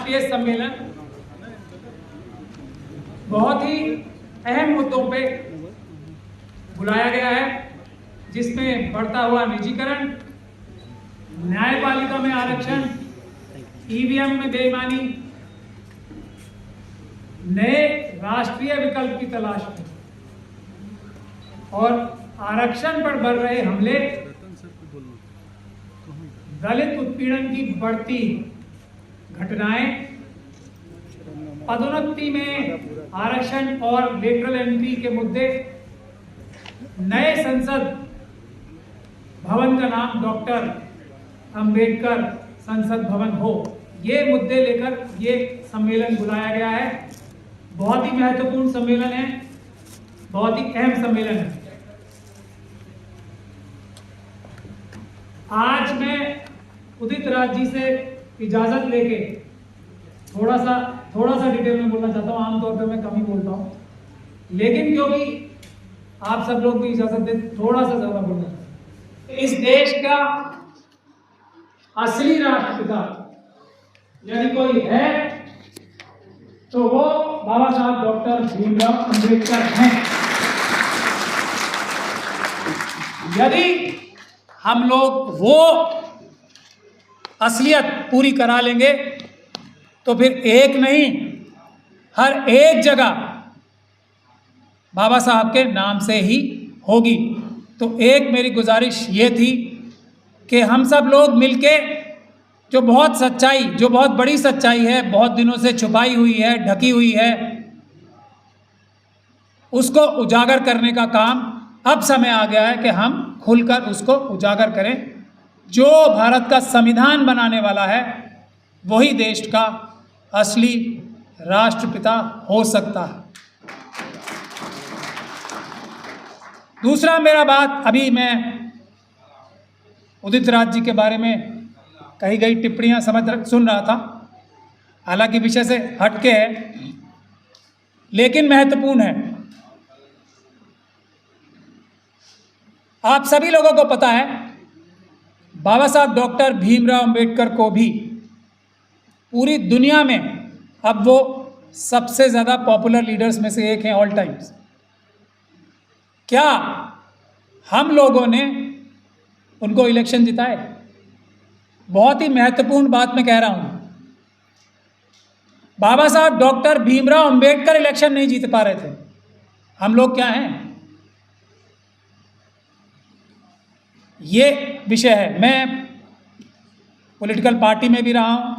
राष्ट्रीय सम्मेलन बहुत ही अहम मुद्दों पे बुलाया गया है, जिसमें बढ़ता हुआ निजीकरण, न्यायपालिका में आरक्षण, ईवीएम में बेईमानी, नए राष्ट्रीय विकल्प की तलाश में और आरक्षण पर बढ़ रहे हमले, दलित उत्पीड़न की बढ़ती घटनाएं, पदोन्नति में आरक्षण और लेटरल एंट्री के मुद्दे, नए संसद भवन का नाम डॉक्टर अंबेडकर संसद भवन हो, ये मुद्दे लेकर ये सम्मेलन बुलाया गया है। बहुत ही महत्वपूर्ण सम्मेलन है, बहुत ही अहम सम्मेलन है। आज मैं उदित राज जी से इजाजत लेके थोड़ा सा डिटेल में बोलना चाहता हूँ। आमतौर पे मैं कम ही बोलता हूँ, लेकिन क्योंकि आप सब लोग भी इजाजत दे, थोड़ा सा ज्यादा बोलना चाहता हूँ। इस देश का असली राष्ट्रपिता यदि कोई है तो वो बाबा साहब डॉक्टर भीमराव अंबेडकर हैं। यदि हम लोग वो असलियत पूरी करा लेंगे तो फिर एक नहीं, हर एक जगह बाबा साहब के नाम से ही होगी। तो एक मेरी गुजारिश ये थी कि हम सब लोग मिलके जो बहुत बड़ी सच्चाई है, बहुत दिनों से छुपाई हुई है, ढकी हुई है, उसको उजागर करने का काम अब समय आ गया है कि हम खुलकर उसको उजागर करें। जो भारत का संविधान बनाने वाला है वही देश का असली राष्ट्रपिता हो सकता है। दूसरा मेरा बात, अभी मैं उदित राज जी के बारे में कही गई टिप्पणियां सुन रहा था, हालांकि विषय से हटके है लेकिन महत्वपूर्ण है। आप सभी लोगों को पता है बाबा साहब डॉक्टर भीमराव अंबेडकर को भी पूरी दुनिया में अब वो सबसे ज़्यादा पॉपुलर लीडर्स में से एक हैं ऑल टाइम्स। क्या हम लोगों ने उनको इलेक्शन जिताए? बहुत ही महत्वपूर्ण बात मैं कह रहा हूं। बाबा साहब डॉक्टर भीमराव अंबेडकर इलेक्शन नहीं जीत पा रहे थे। हम लोग क्या हैं? ये विषय है। मैं पॉलिटिकल पार्टी में भी रहा हूँ,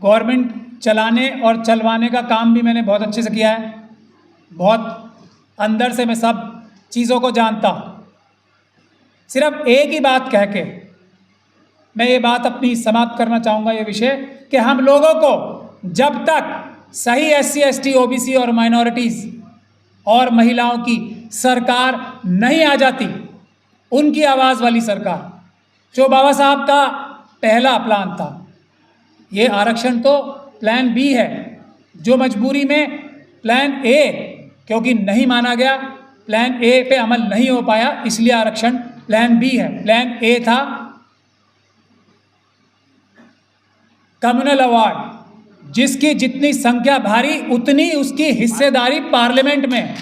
गवर्नमेंट चलाने और चलवाने का काम भी मैंने बहुत अच्छे से किया है, बहुत अंदर से मैं सब चीज़ों को जानता हूँ। सिर्फ एक ही बात कह के मैं ये बात अपनी समाप्त करना चाहूँगा, ये विषय कि हम लोगों को जब तक सही SC ST OBC और माइनॉरिटीज़ और महिलाओं की सरकार नहीं आ जाती, उनकी आवाज़ वाली सरकार, जो बाबा साहब का पहला प्लान था, ये आरक्षण तो प्लान B है, जो मजबूरी में प्लान A क्योंकि नहीं माना गया, प्लान A पे अमल नहीं हो पाया, इसलिए आरक्षण प्लान B है। प्लान A था कम्युनल अवार्ड, जिसकी जितनी संख्या भारी उतनी उसकी हिस्सेदारी पार्लियामेंट में।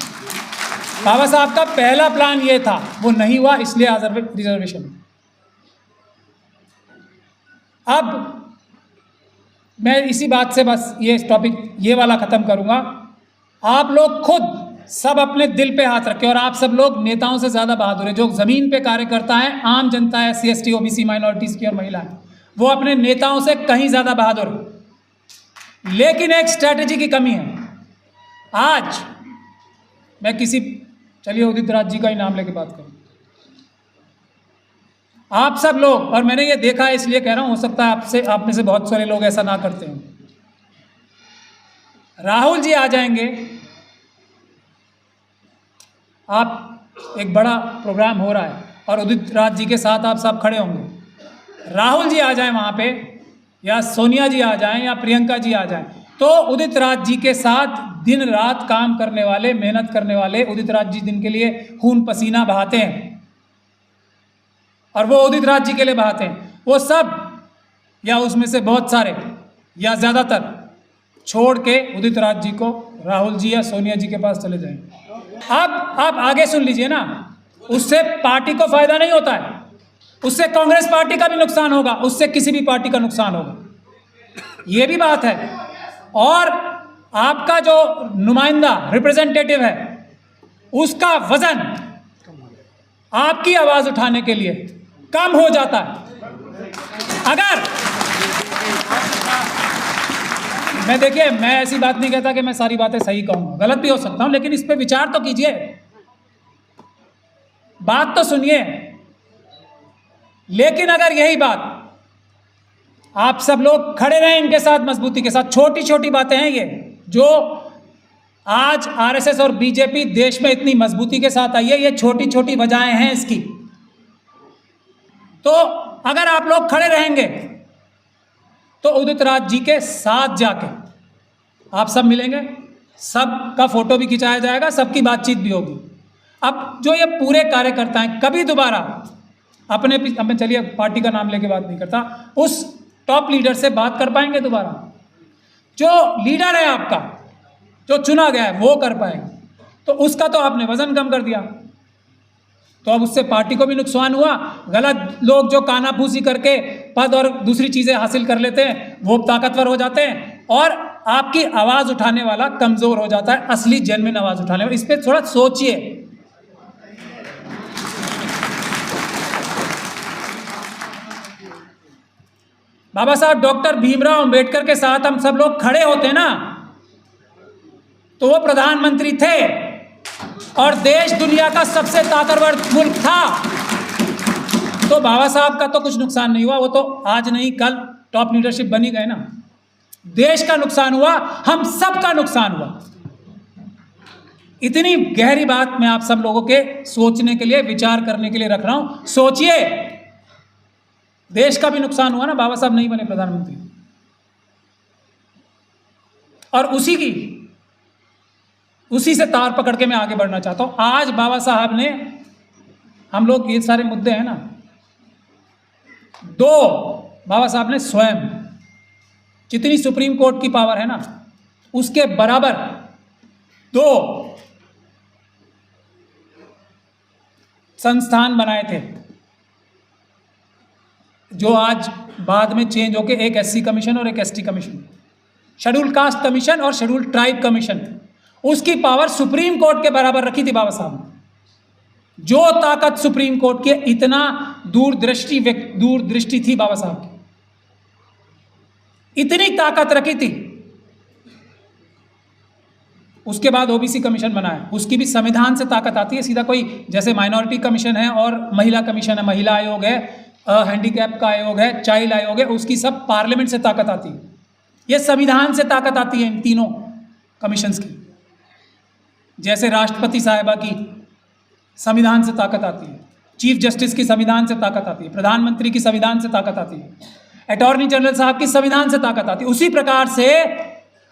बाबा साहब का पहला प्लान ये था, वो नहीं हुआ, इसलिए रिजर्वेशन। अब मैं इसी बात से बस ये टॉपिक ये वाला ख़त्म करूँगा। आप लोग खुद सब अपने दिल पे हाथ रखें, और आप सब लोग नेताओं से ज़्यादा बहादुर हैं। जो ज़मीन पे कार्य करता है, आम जनता है, SC ST OBC माइनॉरिटीज़ की और महिलाएं, वो अपने नेताओं से कहीं ज़्यादा बहादुर है। लेकिन एक स्ट्रैटेजी की कमी है। आज मैं चलिए उदित राज जी का ही नाम लेके बात करूँ। आप सब लोग, और मैंने ये देखा है इसलिए कह रहा हूँ, हो सकता है आप में से बहुत सारे लोग ऐसा ना करते हों। राहुल जी आ जाएंगे, आप एक बड़ा प्रोग्राम हो रहा है और उदित राज जी के साथ आप सब खड़े होंगे। राहुल जी आ जाएं वहाँ पे, या सोनिया जी आ जाएं, या प्रियंका जी आ जाएं, तो उदित राज जी के साथ दिन रात काम करने वाले, मेहनत करने वाले उदित राज जी जिनके लिए खून पसीना बहाते हैं, और वो उदित राज जी के लिए बहाते हैं, वो सब या उसमें से बहुत सारे या ज़्यादातर छोड़ के उदित राज जी को राहुल जी या सोनिया जी के पास चले जाएं। अब आप आगे सुन लीजिए ना, उससे पार्टी को फायदा नहीं होता है, उससे कांग्रेस पार्टी का भी नुकसान होगा, उससे किसी भी पार्टी का नुकसान होगा, ये भी बात है। और आपका जो नुमाइंदा रिप्रेजेंटेटिव है उसका वजन आपकी आवाज उठाने के लिए कम हो जाता है। अगर मैं ऐसी बात नहीं कहता कि मैं सारी बातें सही कहूंगा, गलत भी हो सकता हूं, लेकिन इस पे विचार तो कीजिए, बात तो सुनिए। लेकिन अगर यही बात आप सब लोग खड़े रहें इनके साथ मजबूती के साथ, छोटी छोटी बातें हैं ये जो आज आरएसएस और बीजेपी देश में इतनी मजबूती के साथ आई है, ये छोटी छोटी वजहें हैं इसकी। तो अगर आप लोग खड़े रहेंगे तो उदित राज जी के साथ जाके आप सब मिलेंगे, सबका फोटो भी खिंचाया जाएगा, सबकी बातचीत भी होगी। अब जो ये पूरे कार्यकर्ता हैं कभी दोबारा अपने चलिए पार्टी का नाम लेके बात नहीं करता, उस टॉप लीडर से बात कर पाएंगे दोबारा? जो लीडर है आपका जो चुना गया है वो कर पाएंगे? तो उसका तो आपने वजन कम कर दिया, तो अब उससे पार्टी को भी नुकसान हुआ। गलत लोग जो कानाफूसी करके पद और दूसरी चीजें हासिल कर लेते हैं वो ताकतवर हो जाते हैं, और आपकी आवाज उठाने वाला कमजोर हो जाता है, असली जेन्युइन आवाज उठाने वाला। इस पर थोड़ा सोचिए। बाबा साहब डॉक्टर भीमराव अंबेडकर के साथ हम सब लोग खड़े होते ना तो वो प्रधानमंत्री थे और देश दुनिया का सबसे ताकतवर मुल्क था। तो बाबा साहब का तो कुछ नुकसान नहीं हुआ, वो तो आज नहीं कल टॉप लीडरशिप बनी गए ना। देश का नुकसान हुआ, हम सब का नुकसान हुआ। इतनी गहरी बात मैं आप सब लोगों के सोचने के लिए, विचार करने के लिए रख रहा हूं। सोचिए, देश का भी नुकसान हुआ ना, बाबा साहब नहीं बने प्रधानमंत्री। और उसी से तार पकड़ के मैं आगे बढ़ना चाहता हूं। आज बाबा साहब ने, हम लोग ये सारे मुद्दे हैं ना, दो बाबा साहब ने स्वयं, जितनी सुप्रीम कोर्ट की पावर है ना उसके बराबर दो संस्थान बनाए थे, जो आज बाद में चेंज होके एक एससी कमीशन और एक ST commission, schedule caste commission और शेड्यूल ट्राइब कमीशन, उसकी पावर सुप्रीम कोर्ट के बराबर रखी थी बाबा साहब ने। जो ताकत सुप्रीम कोर्ट की, इतना दूरदृष्टि थी बाबा साहब की, इतनी ताकत रखी थी। उसके बाद ओबीसी कमीशन बनाया, उसकी भी संविधान से ताकत आती है सीधा। कोई जैसे माइनॉरिटी कमीशन है और महिला कमीशन है, महिला आयोग है, हैंडीकैप का आयोग है, चाइल्ड आयोग है, उसकी सब पार्लियामेंट से ताकत आती है। ये संविधान से ताकत आती है इन तीनों कमीशंस की। जैसे राष्ट्रपति साहिबा की संविधान से ताकत आती है, चीफ जस्टिस की संविधान से ताकत आती है, प्रधानमंत्री की संविधान से ताकत आती है, अटॉर्नी जनरल साहब की संविधान से ताकत आती है। उसी प्रकार से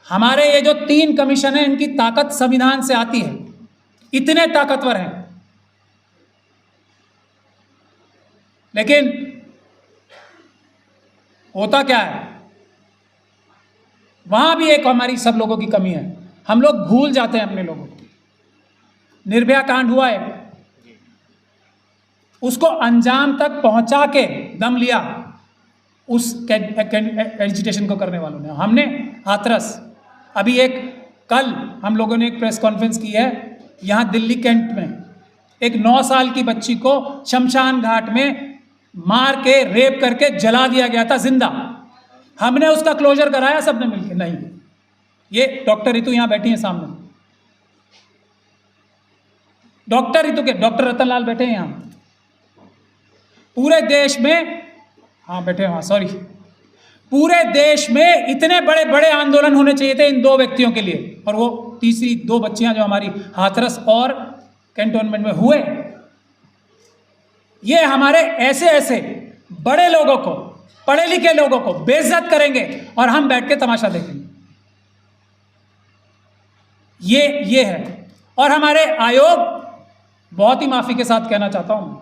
हमारे ये जो तीन कमीशन है इनकी ताकत संविधान से आती है, इतने ताकतवर हैं। लेकिन होता क्या है, वहां भी एक हमारी सब लोगों की कमी है, हम लोग भूल जाते हैं अपने लोगों को। निर्भया कांड हुआ है, उसको अंजाम तक पहुंचा के दम लिया उस एजिटेशन को करने वालों ने। हमने हाथरस, अभी कल हम लोगों ने एक प्रेस कॉन्फ्रेंस की है यहाँ दिल्ली कैंट में, एक 9 साल की बच्ची को शमशान घाट में मार के रेप करके जला दिया गया था जिंदा। हमने उसका क्लोजर कराया सबने मिलकर? नहीं। ये डॉक्टर रितु यहाँ बैठी हैं सामने, डॉक्टर रितु के डॉक्टर रतनलाल बैठे हैं यहाँ। पूरे देश में, हाँ बैठे, हाँ सॉरी, पूरे देश में इतने बड़े बड़े आंदोलन होने चाहिए थे इन दो व्यक्तियों के लिए, और वो तीसरी 2 बच्चियां जो हमारी हाथरस और कैंटोनमेंट में हुए। ये हमारे ऐसे बड़े लोगों को, पढ़े लिखे लोगों को बेइज्जत करेंगे और हम बैठ के तमाशा देखेंगे। ये है। और हमारे आयोग, बहुत ही माफी के साथ कहना चाहता हूं,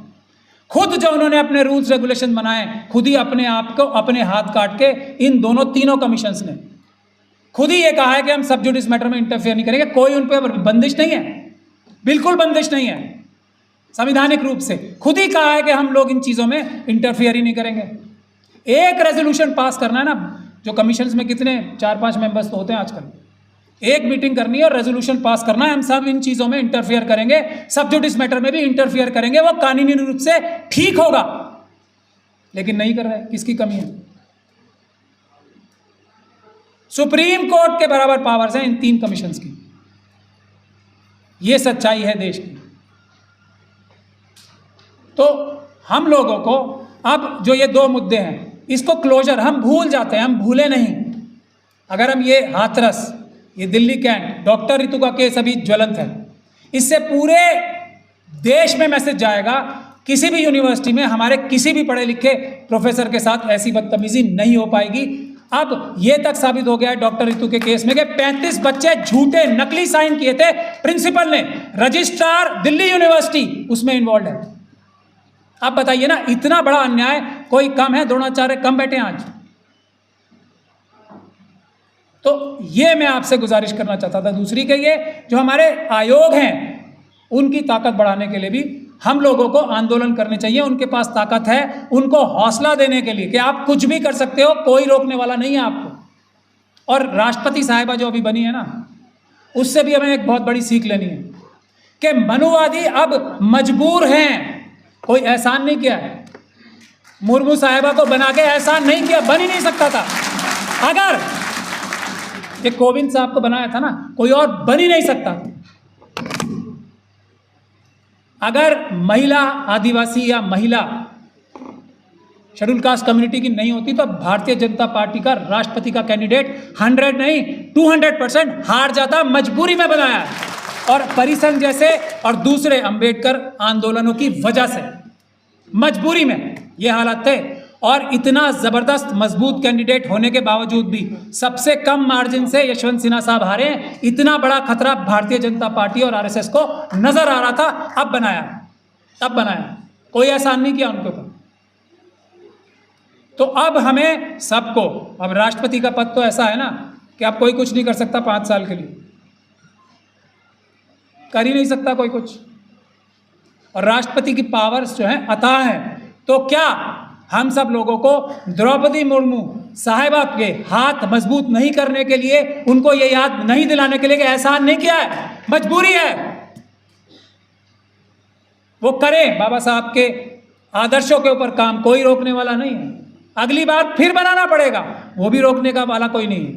खुद जो उन्होंने अपने रूल्स रेगुलेशन बनाए, खुद ही अपने आप को अपने हाथ काट के इन तीनों कमीशंस ने खुद ही ये कहा है कि हम सब जुडिस मैटर में इंटरफेयर नहीं करेंगे। कोई उन पर बंदिश नहीं है, बिल्कुल बंदिश नहीं है। संवैधानिक रूप से खुद ही कहा है कि हम लोग इन चीज़ों में इंटरफेयर ही नहीं करेंगे। एक रेजोल्यूशन पास करना है ना, जो कमीशंस में कितने 4-5 मेंबर्स तो होते हैं आजकल, एक मीटिंग करनी है और रेजोल्यूशन पास करना है, हम सब इन चीज़ों में इंटरफेयर करेंगे, सब जुडिस मैटर में भी इंटरफेयर करेंगे, वो कानूनी रूप से ठीक होगा। लेकिन नहीं कर रहे, किसकी कमी है? सुप्रीम कोर्ट के बराबर पावर्स हैं इन 3 कमीशंस की। ये सच्चाई है देश की। तो हम लोगों को अब जो ये 2 मुद्दे हैं, इसको क्लोजर हम भूल जाते हैं, हम भूले नहीं। अगर हम ये हाथरस, ये दिल्ली कैंट, डॉक्टर रितु का केस अभी ज्वलंत है, इससे पूरे देश में मैसेज जाएगा, किसी भी यूनिवर्सिटी में हमारे किसी भी पढ़े लिखे प्रोफेसर के साथ ऐसी बदतमीजी नहीं हो पाएगी। अब ये तक साबित हो गया है डॉक्टर रितु के केस में कि 35 बच्चे झूठे नकली साइन किए थे, प्रिंसिपल ने, रजिस्ट्रार दिल्ली यूनिवर्सिटी उसमें इन्वॉल्व है। आप बताइए ना, इतना बड़ा अन्याय कोई कम है? द्रोणाचार्य कम बैठे आज। तो ये मैं आपसे गुजारिश करना चाहता था। दूसरी के ये जो हमारे आयोग हैं, उनकी ताकत बढ़ाने के लिए भी हम लोगों को आंदोलन करने चाहिए। उनके पास ताकत है, उनको हौसला देने के लिए कि आप कुछ भी कर सकते हो, कोई रोकने वाला नहीं है आपको। और राष्ट्रपति साहिबा जो अभी बनी है ना, उससे भी हमें एक बहुत बड़ी सीख लेनी है कि मनुवादी अब मजबूर हैं। कोई एहसान नहीं किया है, मुर्मू साहिबा को बना के एहसान नहीं किया, बन ही नहीं सकता था। अगर ये कोविंद साहब को बनाया था ना, कोई और बन ही नहीं सकता। अगर महिला आदिवासी या महिला शेड्यूल कास्ट कम्युनिटी की नहीं होती तो भारतीय जनता पार्टी का राष्ट्रपति का कैंडिडेट 100 नहीं 200% हार जाता। मजबूरी में बनाया है, और परिसंघ जैसे और दूसरे अंबेडकर आंदोलनों की वजह से मजबूरी में ये हालात थे। और इतना जबरदस्त मजबूत कैंडिडेट होने के बावजूद भी सबसे कम मार्जिन से यशवंत सिन्हा साहब हारे। इतना बड़ा खतरा भारतीय जनता पार्टी और आरएसएस को नजर आ रहा था, अब बनाया, कोई एहसान नहीं किया उनके ऊपर। तो अब हमें सबको, अब राष्ट्रपति का पद तो ऐसा है ना कि अब कोई कुछ नहीं कर सकता 5 साल के लिए, कर ही नहीं सकता कोई कुछ। और राष्ट्रपति की पावर्स जो हैं अथाह हैं। तो क्या हम सब लोगों को द्रौपदी मुर्मू साहिबा के हाथ मजबूत नहीं करने के लिए, उनको ये याद नहीं दिलाने के लिए कि एहसान नहीं किया है, मजबूरी है, वो करें बाबा साहब के आदर्शों के ऊपर काम, कोई रोकने वाला नहीं है। अगली बार फिर बनाना पड़ेगा, वो भी रोकने का वाला कोई नहीं है।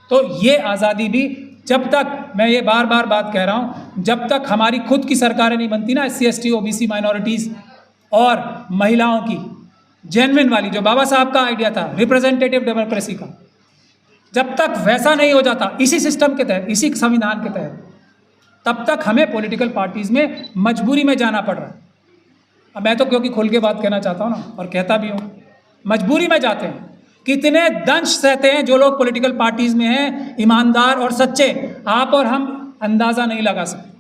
तो ये आज़ादी भी जब तक, मैं ये बार बार बात कह रहा हूँ, जब तक हमारी खुद की सरकारें नहीं बनती ना, SC ST OBC माइनॉरिटीज़ और महिलाओं की जेन्युइन वाली, जो बाबा साहब का आइडिया था रिप्रेजेंटेटिव डेमोक्रेसी का, जब तक वैसा नहीं हो जाता इसी सिस्टम के तहत, इसी संविधान के तहत, तब तक हमें पॉलिटिकल पार्टीज़ में मजबूरी में जाना पड़ रहा है। अब मैं तो क्योंकि खुल के बात कहना चाहता हूँ ना, और कहता भी हूँ, मजबूरी में जाते हैं। कितने दंश सहते हैं जो लोग पॉलिटिकल पार्टीज़ में हैं, ईमानदार और सच्चे, आप और हम अंदाज़ा नहीं लगा सकते।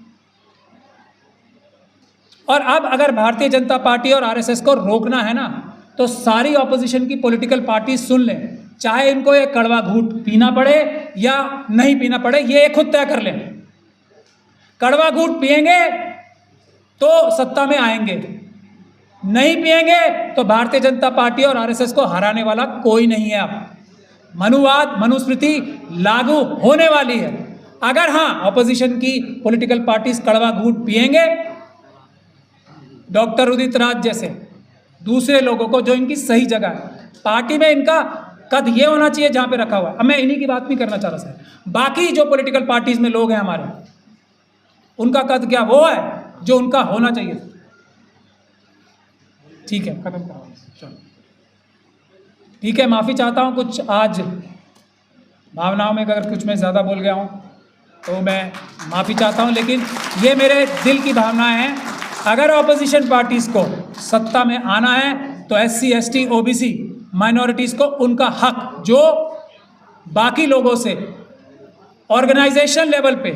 और अब अगर भारतीय जनता पार्टी और RSS को रोकना है ना, तो सारी ऑपोजिशन की पॉलिटिकल पार्टी सुन लें, चाहे इनको ये कड़वा घूंट पीना पड़े या नहीं पीना पड़े, ये खुद तय कर लें। कड़वा घूंट पिएंगे तो सत्ता में आएंगे, नहीं पिएंगे तो भारतीय जनता पार्टी और RSS को हराने वाला कोई नहीं है। अब मनुवाद, मनुस्मृति लागू होने वाली है। अगर हाँ ऑपोजिशन की पॉलिटिकल पार्टीज कड़वा घूंट पिएंगे, डॉक्टर उदित राज जैसे दूसरे लोगों को जो इनकी सही जगह है, पार्टी में इनका कद ये होना चाहिए जहाँ पे रखा हुआ है। अब मैं इन्हीं की बात नहीं करना चाह रहा सर, बाकी जो पॉलिटिकल पार्टीज में लोग हैं हमारे, उनका कद क्या वो है जो उनका होना चाहिए। ठीक है, खत्म करो, चलो ठीक है। माफ़ी चाहता हूँ कुछ आज भावनाओं में अगर कुछ मैं ज़्यादा बोल गया हूँ तो मैं माफ़ी चाहता हूँ, लेकिन ये मेरे दिल की भावनाएं हैं। अगर ऑपोजिशन पार्टीज़ को सत्ता में आना है तो SC ST OBC माइनॉरिटीज़ को उनका हक जो बाकी लोगों से ऑर्गेनाइजेशन लेवल पे,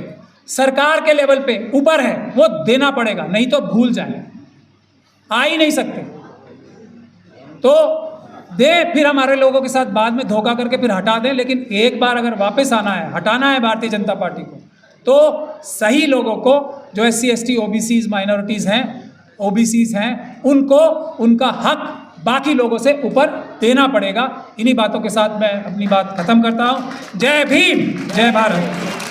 सरकार के लेवल पे ऊपर है, वो देना पड़ेगा, नहीं तो भूल जाए। आ ही नहीं सकते। तो दे फिर हमारे लोगों के साथ बाद में धोखा करके फिर हटा दें, लेकिन एक बार अगर वापस आना है, हटाना है भारतीय जनता पार्टी को, तो सही लोगों को, जो SC ST OBCs माइनॉरिटीज़ हैं, OBCs हैं, उनको उनका हक बाकी लोगों से ऊपर देना पड़ेगा। इन्हीं बातों के साथ मैं अपनी बात खत्म करता हूँ। जय भीम, जय भारत।